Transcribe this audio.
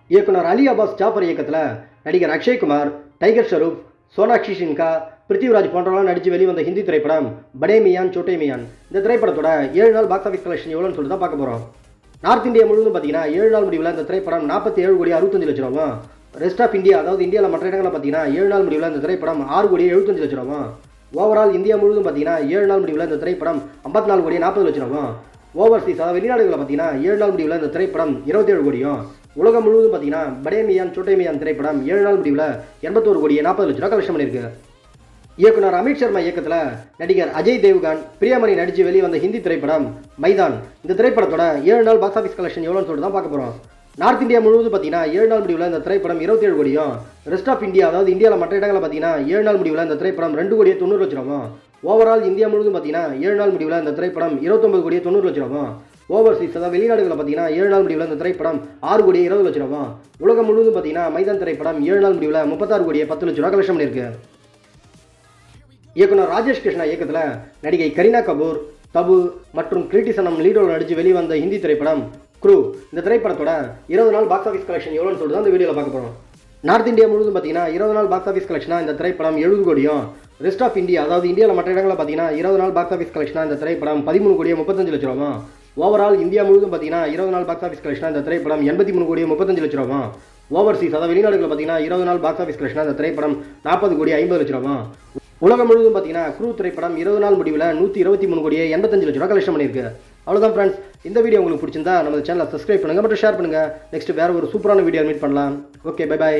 இயக்குனர் அலி அப்பாஸ் ஜாஃபர் இயக்கத்தில் நடிகர் அக்ஷய்குமார், டைகர் ஷெரூப், சோனாக்ஷி சின்ஹா, பிருத்திவிராஜ் போன்றவர்களாம் நடித்து வெளிவந்த ஹிந்தி திரைப்படம் படே மியான் சோட்டே மியான். இந்த திரைப்படத்தோட 7 நாள் பாக்ஸ் ஆஃபீஸ் கலெக்ஷன் எவ்வளோன்னு சொல்லிட்டு தான் பார்க்க போகிறோம். நார்த் இந்தியா முழுவதும் பார்த்தீங்கன்னா 7 நாள் முடிவில் இந்த திரைப்படம் 47 கோடி 65 லட்சம் ரூபாவும், ரெஸ்ட் ஆஃப் இந்தியா அதாவது இந்தியாவில் மற்ற இடங்களில் பார்த்தீங்கன்னா 7 நாள் முடிவில் இந்த திரைப்படம் 6 கோடி 75 லட்சம் ரூபாவும், ஓவரால் இந்தியா முழுவதும் பார்த்தீங்கன்னா 7 நாள் முடிவில் இந்த திரைப்படம் 54 கோடி 40 லட்சம் ரூபாவும், ஓவர்சீஸ் அதாவது வெளிநாடுகளில் பார்த்தீங்கன்னா 7 நாள் முடிவில் இந்த திரைப்படம் 27 கோடியும், உலகம் முழுவதும் பார்த்தீங்கன்னா படே மியான் சோட்டே மியான் திரைப்படம் 7 நாள் முடிவில் 81 கோடி 40 லட்சம் ரூபா கலெக்ஷன் பண்ணியிருக்கு. இயக்குனர் அமித் சர்மா இயக்கத்தில் நடிகர் அஜய் தேவ்கான், பிரியாமணி நடித்து வெளிவந்த ஹிந்தி திரைப்படம் மைதான். இந்த திரைப்படத்தோட 7 நாள் பாக்ஸ் ஆஃபீஸ் கலெக்ஷன் எவ்வளோன்னு சொல்லிட்டு தான் பார்க்க போகிறோம். நார்த் இந்தியா முழுவதும் பார்த்தீங்கன்னா 7 நாள் முடிவில் இந்த திரைப்படம் 27 கோடியும், ரெஸ்ட் ஆஃப் இந்தியா அதாவது இந்தியாவில் மற்ற இடங்களில் பார்த்தீங்கன்னா 7 நாள் முடிவில் இந்த திரைப்படம் 2 கோடி 90 லட்சம் ரூபாவும், ஓவரால் இந்தியா முழுவதும் பார்த்தீங்கன்னா 7 நாள் முடிவில் இந்த திரைப்படம் 29 கோடி 90 லட்சம் ரூபாவும், ஓவர்சீஸ் அதாவது வெளிநாடுகளில் பார்த்தீங்கன்னா 7 நாள் முடிவில் இந்த திரைப்படம் 6 கோடி 20 லட்சம் ரூபாவும், உலகம் முழுவதும் பார்த்தீங்கன்னா மைதான் திரைப்படம் 7 நாள் முடிவில் 36 கோடி 10 லட்சம் ரூபா கலெக்ஷன் பண்ணியிருக்கு. இயக்குனர் ராஜேஷ் கிருஷ்ணா இயக்கத்தில் நடிகை கரீனா கபூர், தபு மற்றும் கிருட்டி சனம் லீடோவில் நடித்து வெளிவந்த ஹிந்தி திரைப்படம் க்ரூ. இந்த திரைப்படத்தோட 20 நாள் பாக்ஸ் ஆஃபீஸ் கலெக்ஷன் எவ்வளோன்னு சொல்லிட்டு தான் இந்த வீடியோவில் பார்க்க போகிறோம். நார்த் இந்தியா முழுவதும் பார்த்தீங்கன்னா 20 நாள் பாக்ஸ் ஆஃபீஸ் கலெக்ஷனாக இந்த திரைப்படம் 70 கோடியும், ரெஸ்ட் ஆஃப் இந்தியா அதாவது இந்தியாவில் மற்ற இடங்களில் பார்த்தீங்கன்னா 20 நாள் பாக்ஸ் ஆஃபீஸ் கலெக்ஷனாக இந்த திரைப்படம் 13 கோடி 35 லட்சம் ரூபாவும், ஓவரால் இந்தியா முழுவதும் பார்த்தீங்கன்னா 20 நாள் பாக்ஸ் ஆஃபீஸ் கலெக்ஷனாக இந்த திரைப்படம் 83 கோடி 35 லட்சம் ரூபாவும், ஓவர்சீஸ் அதாவது வெளிநாடுகளில் பார்த்தீங்கன்னா 20 நாள் பாக்ஸ் ஆஃபீஸ் கலெக்ஷனாக இந்த திரைப்படம் 40 கோடி 50 லட்சம் ரூபாவும், உலகம் முழுவதும் பார்த்தீங்கன்னா க்ரூ திரைப்படம் 20 நாள் முடிவில் 123 கோடி 85 லட்சம் ரூபா கலெக்ஷன் பண்ணியிருக்கு. அவ்வளோதான் ஃப்ரெண்ட்ஸ், இந்த வீடியோ உங்களுக்கு பிடிச்சிருந்தா நம்ம சேனலை சப்ஸ்கிரைப் பண்ணுங்கள் மற்றும் ஷேர் பண்ணுங்கள். நெக்ஸ்ட் வேறு ஒரு சூப்பரான வீடியோ மீட் பண்ணலாம். Okay, bye bye.